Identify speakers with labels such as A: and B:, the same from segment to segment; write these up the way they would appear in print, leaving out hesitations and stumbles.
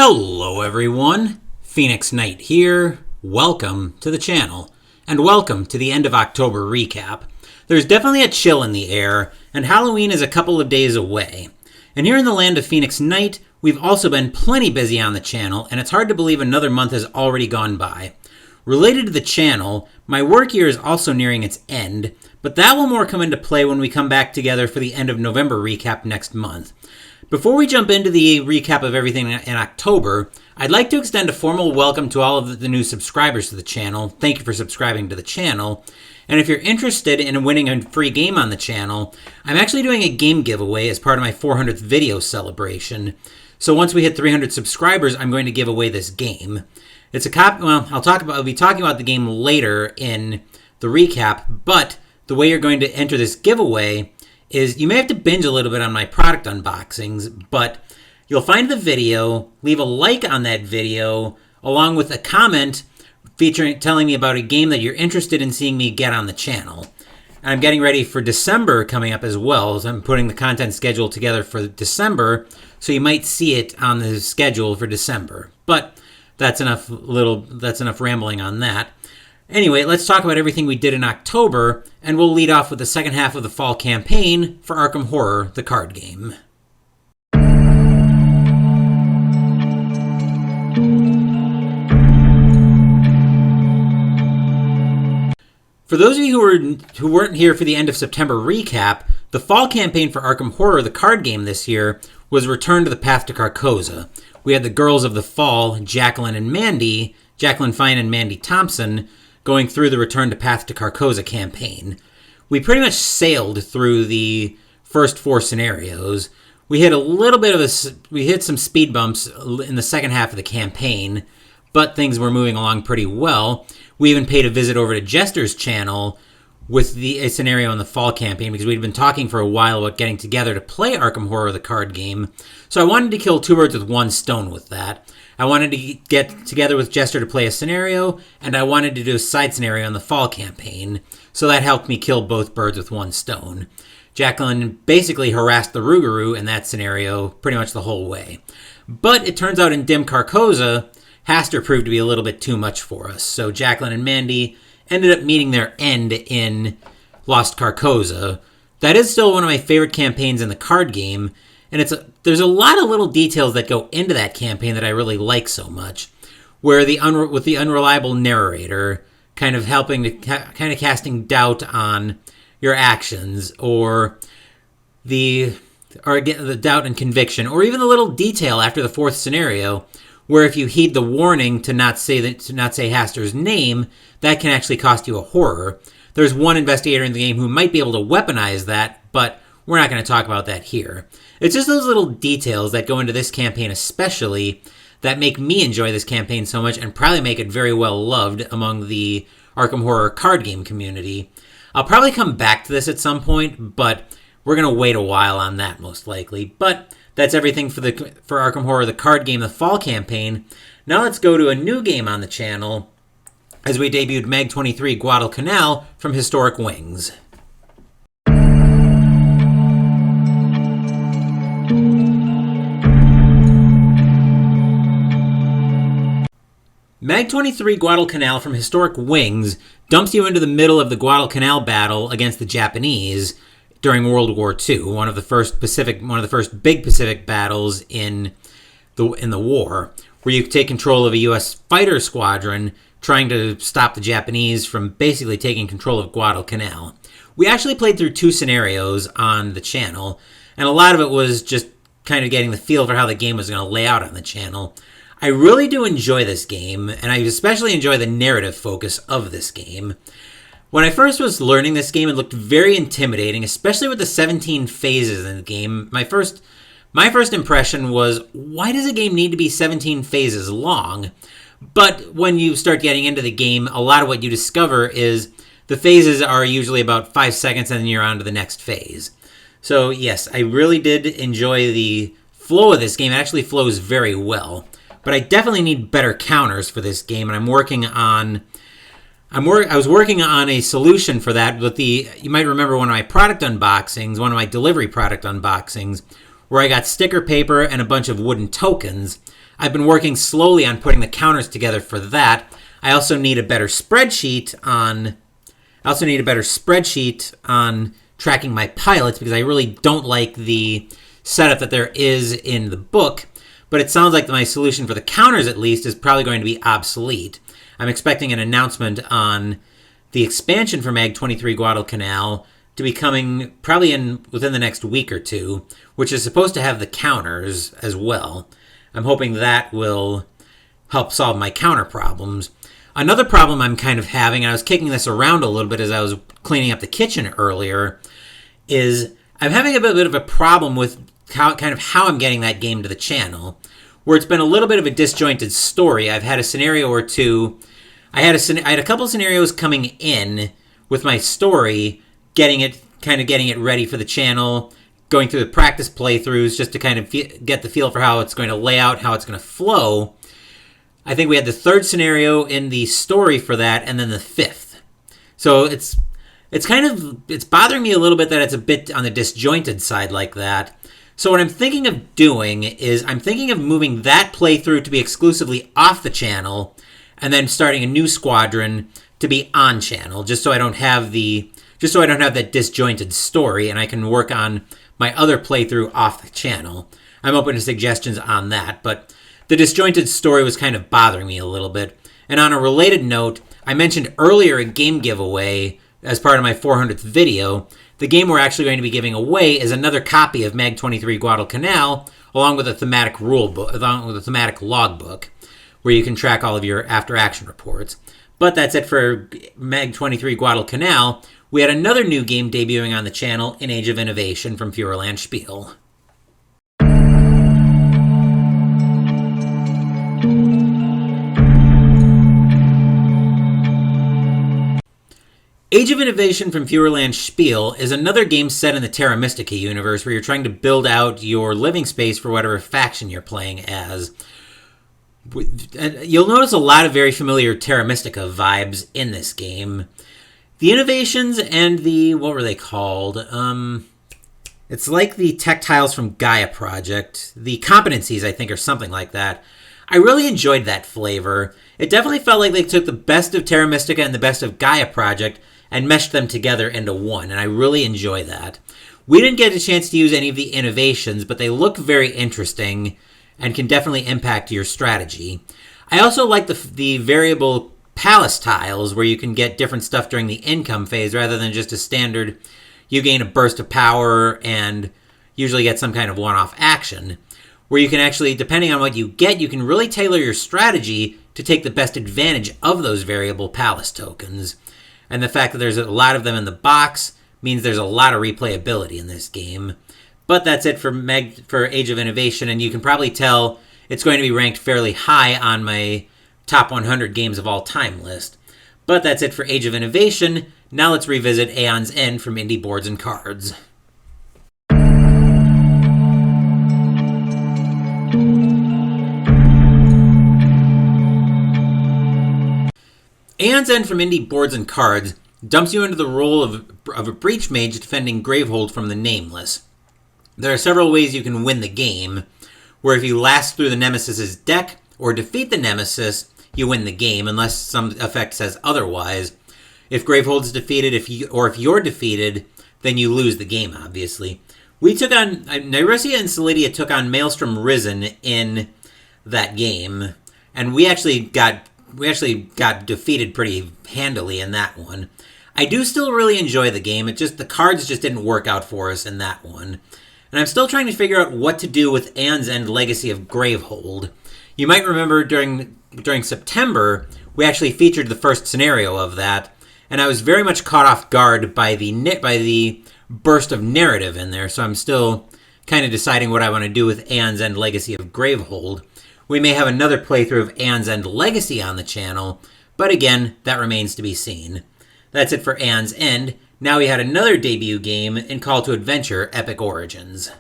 A: Hello everyone, Phoenix Knight here. Welcome to the channel, and welcome to the end of October recap. There's definitely a chill in the air, and Halloween is a couple of days away. And here in the land of Phoenix Knight, we've also been plenty busy on the channel, and it's hard to believe another month has already gone by. Related to the channel, my work year is also nearing its end, but that will more come into play when we come back together for the end of November recap next month. Before we jump into the recap of everything in October, I'd like to extend a formal welcome to all of the new subscribers to the channel. Thank you for subscribing to the channel. And if you're interested in winning a free game on the channel, I'm actually doing a game giveaway as part of my 400th video celebration. So once we hit 300 subscribers, I'm going to give away this game. It's a copy. Well, I'll be talking about the game later in the recap, but the way you're going to enter this giveaway is you may have to binge a little bit on my product unboxings, but you'll find the video, leave a like on that video, along with a comment telling me about a game that you're interested in seeing me get on the channel. And I'm getting ready for December coming up as well, so I'm putting the content schedule together for December, so you might see it on the schedule for December. But that's enough rambling on that. Anyway, let's talk about everything we did in October, and we'll lead off with the second half of the fall campaign for Arkham Horror, the card game. For those of you who weren't here for the end of September recap, the fall campaign for Arkham Horror, the card game this year, was Return to the Path to Carcosa. We had the Girls of the Fall, Jacqueline Fine and Mandy Thompson, going through the Return to Path to Carcosa campaign. We pretty much sailed through the first four scenarios. We hit some speed bumps in the second half of the campaign, but things were moving along pretty well. We even paid a visit over to Jester's channel with a scenario in the fall campaign because we'd been talking for a while about getting together to play Arkham Horror, the card game. So I wanted to kill two birds with one stone with that. I wanted to get together with Jester to play a scenario, and I wanted to do a side scenario in the fall campaign. So that helped me kill both birds with one stone. Jacqueline basically harassed the Rougarou in that scenario pretty much the whole way. But it turns out in Dim Carcosa, Hastur proved to be a little bit too much for us. So Jacqueline and Mandy ended up meeting their end in Lost Carcosa. That is still one of my favorite campaigns in the card game, and there's a lot of little details that go into that campaign that I really like so much, where with the unreliable narrator kind of helping to kind of casting doubt on your actions, or the doubt and conviction, or even the little detail after the fourth scenario, where if you heed the warning to not say Hastur's name, that can actually cost you a horror. There's one investigator in the game who might be able to weaponize that, but we're not going to talk about that here. It's just those little details that go into this campaign especially that make me enjoy this campaign so much and probably make it very well loved among the Arkham Horror card game community. I'll probably come back to this at some point, but we're going to wait a while on that most likely. But that's everything for Arkham Horror, the card game, the fall campaign. Now let's go to a new game on the channel as we debuted Mag 23 Guadalcanal from Historic Wings. Mag 23 Guadalcanal from Historic Wings dumps you into the middle of the Guadalcanal battle against the Japanese during World War II, one of the first big Pacific battles in the war, where you take control of a U.S. fighter squadron trying to stop the Japanese from basically taking control of Guadalcanal. We actually played through two scenarios on the channel, and a lot of it was just kind of getting the feel for how the game was going to lay out on the channel. I really do enjoy this game, and I especially enjoy the narrative focus of this game. When I first was learning this game, it looked very intimidating, especially with the 17 phases in the game. My first impression was, why does a game need to be 17 phases long? But when you start getting into the game, a lot of what you discover is the phases are usually about 5 seconds and then you're on to the next phase. So yes, I really did enjoy the flow of this game. It actually flows very well. But I definitely need better counters for this game, and I was working on a solution for that with you might remember one of my delivery product unboxings, where I got sticker paper and a bunch of wooden tokens. I've been working slowly on putting the counters together for that. I also need a better spreadsheet on tracking my pilots because I really don't like the setup that there is in the book. But it sounds like my solution for the counters, at least, is probably going to be obsolete. I'm expecting an announcement on the expansion for Mag 23 Guadalcanal to be coming probably within the next week or two, which is supposed to have the counters as well. I'm hoping that will help solve my counter problems. Another problem I'm kind of having, and I was kicking this around a little bit as I was cleaning up the kitchen earlier, is I'm having a bit of a problem with how I'm getting that game to the channel, where it's been a little bit of a disjointed story. I've had a scenario or two. I had a couple scenarios coming in with my story, getting it ready for the channel, going through the practice playthroughs just to kind of get the feel for how it's going to lay out, how it's going to flow. I think we had the third scenario in the story for that, and then the fifth. So it's bothering me a little bit that it's a bit on the disjointed side like that. So what I'm thinking of doing is I'm thinking of moving that playthrough to be exclusively off the channel, and then starting a new squadron to be on channel, just so I don't have that disjointed story, and I can work on my other playthrough off the channel. I'm open to suggestions on that, but the disjointed story was kind of bothering me a little bit. And on a related note, I mentioned earlier a game giveaway as part of my 400th video. The game we're actually going to be giving away is another copy of Mag 23 Guadalcanal, along with a thematic logbook, where you can track all of your after-action reports. But that's it for Mag 23 Guadalcanal. We had another new game debuting on the channel in Age of Innovation from Fuhrerland Spiel. Age of Innovation from Fuhrerland Spiel is another game set in the Terra Mystica universe where you're trying to build out your living space for whatever faction you're playing as. You'll notice a lot of very familiar Terra Mystica vibes in this game. The innovations and what were they called? It's like the tech tiles from Gaia Project. The competencies, I think, or something like that. I really enjoyed that flavor. It definitely felt like they took the best of Terra Mystica and the best of Gaia Project and meshed them together into one, and I really enjoy that. We didn't get a chance to use any of the innovations, but they look very interesting and can definitely impact your strategy. I also like the variable palace tiles, where you can get different stuff during the income phase rather than just a standard, you gain a burst of power and usually get some kind of one-off action, where you can actually, depending on what you get, you can really tailor your strategy to take the best advantage of those variable palace tokens. And the fact that there's a lot of them in the box means there's a lot of replayability in this game. But that's it for Age of Innovation, and you can probably tell it's going to be ranked fairly high on my top 100 games of all time list. But that's it for Age of Innovation. Now let's revisit Aeon's End from Indie Boards and Cards. Aeon's End from Indie Boards and Cards dumps you into the role of a breach mage defending Gravehold from the Nameless. There are several ways you can win the game, where if you last through the Nemesis's deck or defeat the Nemesis, you win the game, unless some effect says otherwise. If Gravehold's defeated, if you're defeated, then you lose the game, obviously. We took on, Nyrusia and Solidia took on Maelstrom Risen in that game, and we actually got defeated pretty handily in that one. I do still really enjoy the game. The cards just didn't work out for us in that one. And I'm still trying to figure out what to do with Aeon's End Legacy of Gravehold. You might remember during September, we actually featured the first scenario of that, and I was very much caught off guard by the burst of narrative in there, so I'm still kind of deciding what I want to do with Aeon's End Legacy of Gravehold. We may have another playthrough of Aeon's End Legacy on the channel, but again, that remains to be seen. That's it for Aeon's End. Now we had another debut game in Call to Adventure Epic Origins.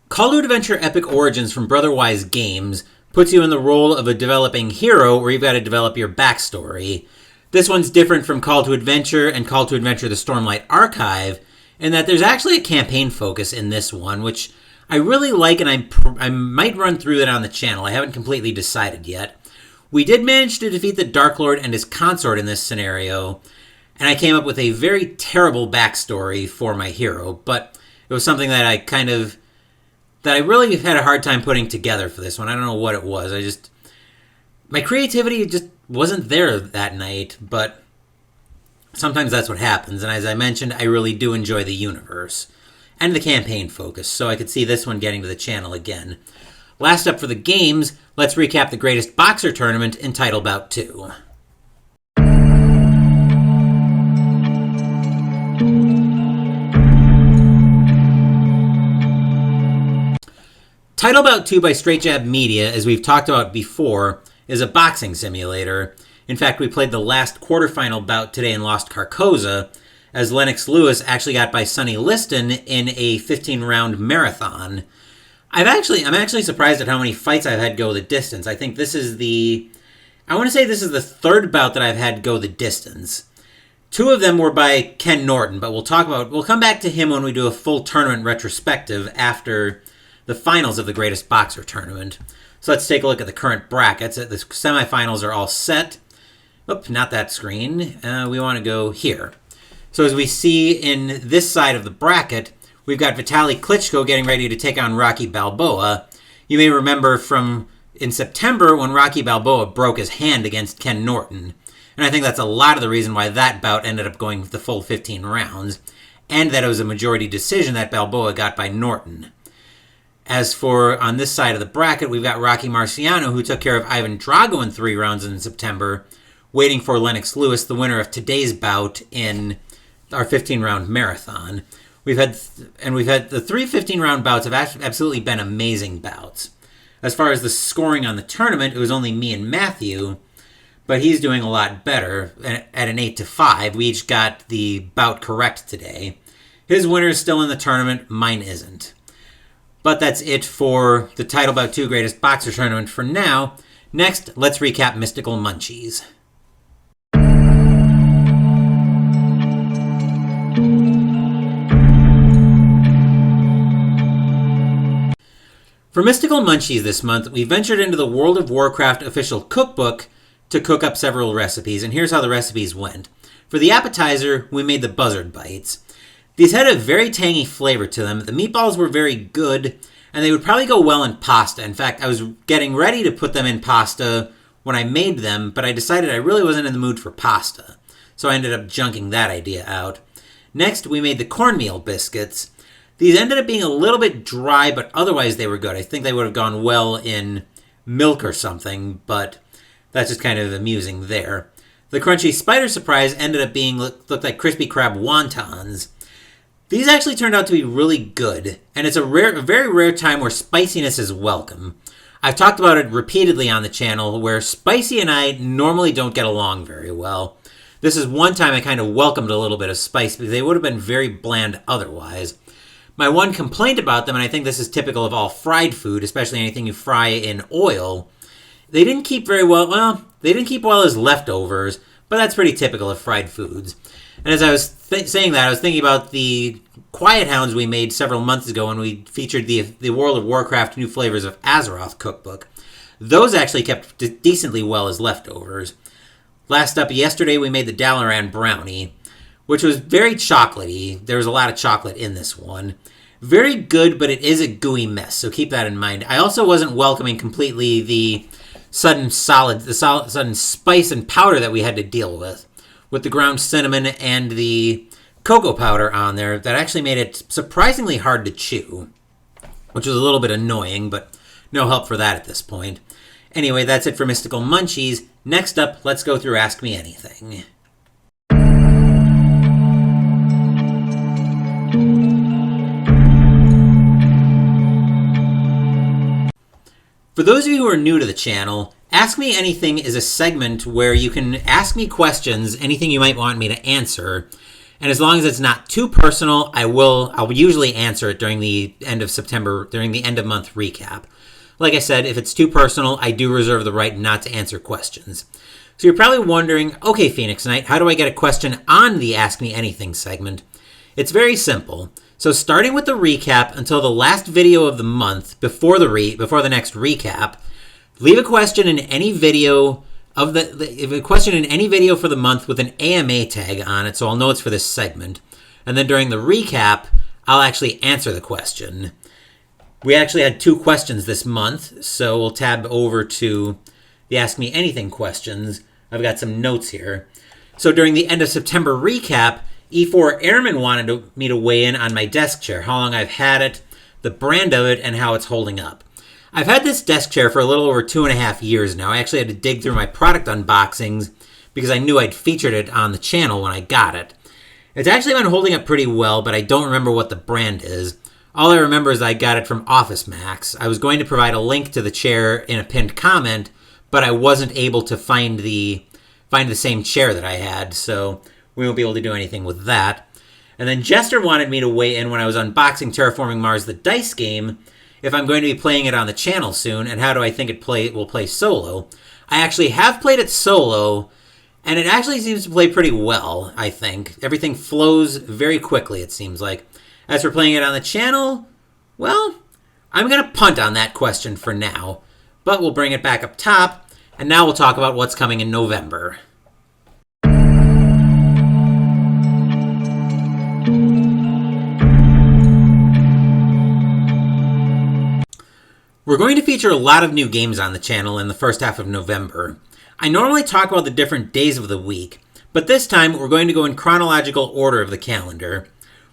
A: Call to Adventure Epic Origins from Brotherwise Games puts you in the role of a developing hero where you've got to develop your backstory. This one's different from Call to Adventure and Call to Adventure the Stormlight Archive in that there's actually a campaign focus in this one, which I really like, and I might run through that on the channel. I haven't completely decided yet. We did manage to defeat the Dark Lord and his consort in this scenario, and I came up with a very terrible backstory for my hero, but it was something that I really had a hard time putting together for this one. I don't know what it was. My creativity just wasn't there that night, but sometimes that's what happens. And as I mentioned, I really do enjoy the universe and the campaign focus, so I could see this one getting to the channel again. Last up for the games, let's recap the Greatest Boxer Tournament in Title Bout 2. Title Bout 2 by Straight Jab Media, as we've talked about before, is a boxing simulator. In fact, we played the last quarterfinal bout today and lost Carcosa, as Lennox Lewis actually got by Sonny Liston in a 15-round marathon. I'm actually surprised at how many fights I've had go the distance. I think this is the third bout that I've had go the distance. 2 of them were by Ken Norton, but we'll come back to him when we do a full tournament retrospective after the finals of the Greatest Boxer Tournament. So let's take a look at the current brackets. The semifinals are all set. Oop, not that screen. We want to go here. So as we see in this side of the bracket, we've got Vitaly Klitschko getting ready to take on Rocky Balboa. You may remember from in September when Rocky Balboa broke his hand against Ken Norton. And I think that's a lot of the reason why that bout ended up going the full 15 rounds, and that it was a majority decision that Balboa got by Norton. As for on this side of the bracket, we've got Rocky Marciano, who took care of Ivan Drago in 3 rounds in September, waiting for Lennox Lewis, the winner of today's bout in our 15-round marathon. We've had the 3 15-round bouts have absolutely been amazing bouts. As far as the scoring on the tournament, it was only me and Matthew, but he's doing a lot better at an 8-5. We each got the bout correct today. His winner is still in the tournament, mine isn't. But that's it for the Title Bout 2 Greatest Boxer Tournament for now. Next, let's recap Mystical Munchies. For Mystical Munchies this month, we ventured into the World of Warcraft official cookbook to cook up several recipes, and here's how the recipes went. For the appetizer, we made the Buzzard Bites. These had a very tangy flavor to them. The meatballs were very good, and they would probably go well in pasta. In fact, I was getting ready to put them in pasta when I made them, but I decided I really wasn't in the mood for pasta, so I ended up junking that idea out. Next, we made the cornmeal biscuits. These ended up being a little bit dry, but otherwise they were good. I think they would have gone well in milk or something, but that's just kind of amusing there. The Crunchy Spider Surprise ended up being looked like Krispy Kreme wontons. These actually turned out to be really good, and it's a very rare time where spiciness is welcome. I've talked about it repeatedly on the channel, where Spicy and I normally don't get along very well. This is one time I kind of welcomed a little bit of spice, because they would have been very bland otherwise. My one complaint about them, and I think this is typical of all fried food, especially anything you fry in oil, they didn't keep very well. Well, they didn't keep well as leftovers, but that's pretty typical of fried foods. And as I was saying that, I was thinking about the Quiet Hounds we made several months ago when we featured the World of Warcraft New Flavors of Azeroth cookbook. Those actually kept decently well as leftovers. Last up, yesterday we made the Dalaran Brownie, which was very chocolatey. There was a lot of chocolate in this one. Very good, but it is a gooey mess, so keep that in mind. I also wasn't welcoming completely the sudden spice and powder that we had to deal with the ground cinnamon and the cocoa powder on there. That actually made it surprisingly hard to chew, which was a little bit annoying, but no help for that at this point. Anyway, that's it for Mystical Munchies. Next up, let's go through Ask Me Anything. For those of you who are new to the channel, Ask Me Anything is a segment where you can ask me questions, anything you might want me to answer, and as long as it's not too personal, I'll usually answer it during the end of September, during the end of month recap. Like I said, if it's too personal, I do reserve the right not to answer questions. So you're probably wondering, okay, Phoenix Knight, how do I get a question on the Ask Me Anything segment? It's very simple. So starting with the recap until the last video of the month before the next recap, leave a question in any video a question in any video for the month with an AMA tag on it, so I'll know it's for this segment. And then during the recap, I'll actually answer the question. We actually had 2 questions this month, so we'll tab over to the Ask Me Anything questions. I've got some notes here. So during the end of September recap, E4 Airman wanted me to weigh in on my desk chair, how long I've had it, the brand of it, and how it's holding up. I've had this desk chair for a little over 2.5 years now. I actually had to dig through my product unboxings because I knew I'd featured it on the channel when I got it. It's actually been holding up pretty well, but I don't remember what the brand is. All I remember is I got it from Office Max. I was going to provide a link to the chair in a pinned comment, but I wasn't able to find the same chair that I had, so we won't be able to do anything with that. And then Jester wanted me to weigh in when I was unboxing Terraforming Mars, the dice game, if I'm going to be playing it on the channel soon, and how do I think it will play solo. I actually have played it solo, and it actually seems to play pretty well, I think. Everything flows very quickly, it seems like. As for playing it on the channel, well, I'm going to punt on that question for now, but we'll bring it back up top, and now we'll talk about what's coming in November. We're going to feature a lot of new games on the channel in the first half of November. I normally talk about the different days of the week, but this time we're going to go in chronological order of the calendar.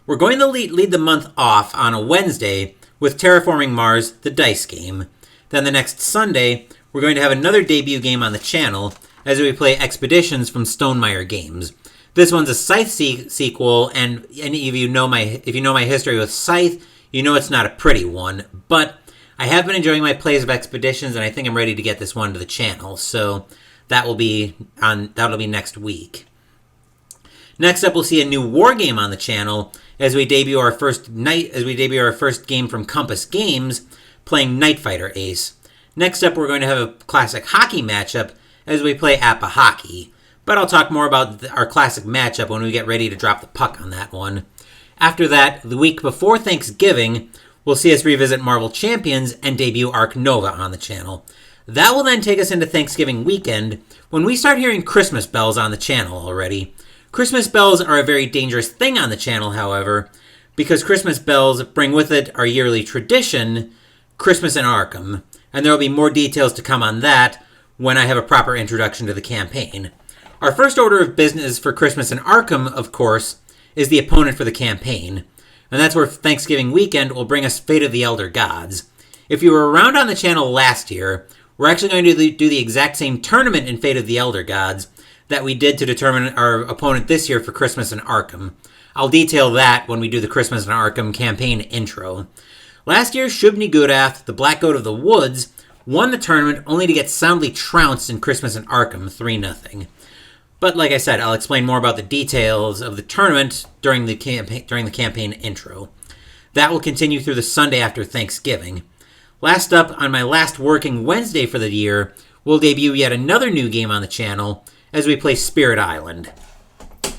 A: We're going to lead the month off on a Wednesday with Terraforming Mars, the dice game. Then the next Sunday, we're going to have another debut game on the channel as we play Expeditions from Stonemaier Games. This one's a Scythe sequel, and if you know my history with Scythe, you know it's not a pretty one, but I have been enjoying my plays of Expeditions, and I think I'm ready to get this one to the channel, so that'll be next week. Next up, we'll see a new war game on the channel as we debut our first game from Compass Games, playing Night Fighter Ace. Next up, we're going to have a classic hockey matchup as we play Appa Hockey, but I'll talk more about our classic matchup when we get ready to drop the puck on that one. After that, the week before Thanksgiving, we'll see us revisit Marvel Champions and debut Ark Nova on the channel. That will then take us into Thanksgiving weekend when we start hearing Christmas bells on the channel already. Christmas bells are a very dangerous thing on the channel, however, because Christmas bells bring with it our yearly tradition, Christmas in Arkham, and there will be more details to come on that when I have a proper introduction to the campaign. Our first order of business for Christmas in Arkham, of course, is the opponent for the campaign, and that's where Thanksgiving weekend will bring us Fate of the Elder Gods. If you were around on the channel last year, we're actually going to do the exact same tournament in Fate of the Elder Gods that we did to determine our opponent this year for Christmas in Arkham. I'll detail that when we do the Christmas in Arkham campaign intro. Last year, Shub-Niggurath, the Black Goat of the Woods, won the tournament only to get soundly trounced in Christmas in Arkham 3-0. But like I said, I'll explain more about the details of the tournament during the campaign intro. That will continue through the Sunday after Thanksgiving. Last up, on my last working Wednesday for the year, we'll debut yet another new game on the channel as we play Spirit Island.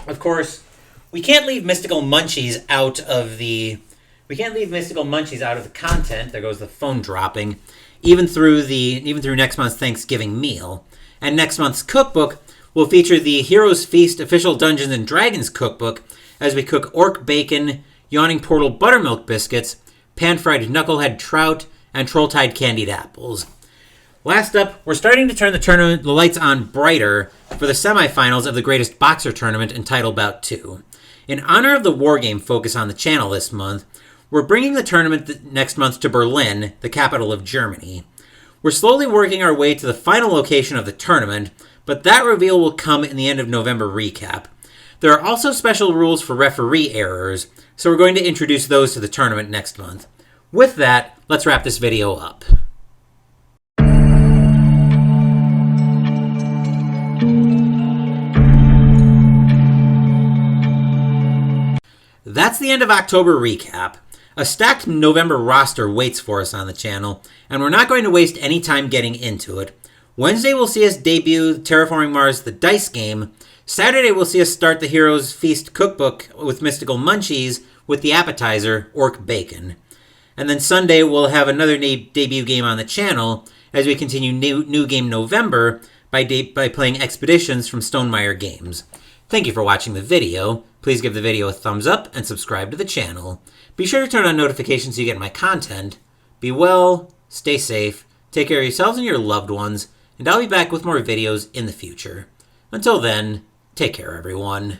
A: Of course, we can't leave Mystical Munchies out of the content. There goes the phone dropping. Even through next month's Thanksgiving meal. And next month's cookbook will feature the Heroes Feast official Dungeons and Dragons cookbook as we cook orc bacon, Yawning Portal buttermilk biscuits, pan-fried knucklehead trout, and troll-tide candied apples. Last up, we're starting to turn the lights on brighter for the semifinals of the Greatest Boxer Tournament in Title Bout 2. In honor of the wargame focus on the channel this month, we're bringing the tournament next month to Berlin, the capital of Germany. We're slowly working our way to the final location of the tournament, but that reveal will come in the end of November recap. There are also special rules for referee errors, so we're going to introduce those to the tournament next month. With that, let's wrap this video up. That's the end of October recap. A stacked November roster waits for us on the channel, and we're not going to waste any time getting into it. Wednesday will see us debut Terraforming Mars, the dice game. Saturday will see us start the Heroes Feast cookbook with Mystical Munchies with the appetizer, Orc Bacon. And then Sunday we'll have another debut game on the channel as we continue New Game November by playing Expeditions from Stonemaier Games. Thank you for watching the video. Please give the video a thumbs up and subscribe to the channel. Be sure to turn on notifications so you get my content. Be well, stay safe, take care of yourselves and your loved ones, and I'll be back with more videos in the future. Until then, take care everyone.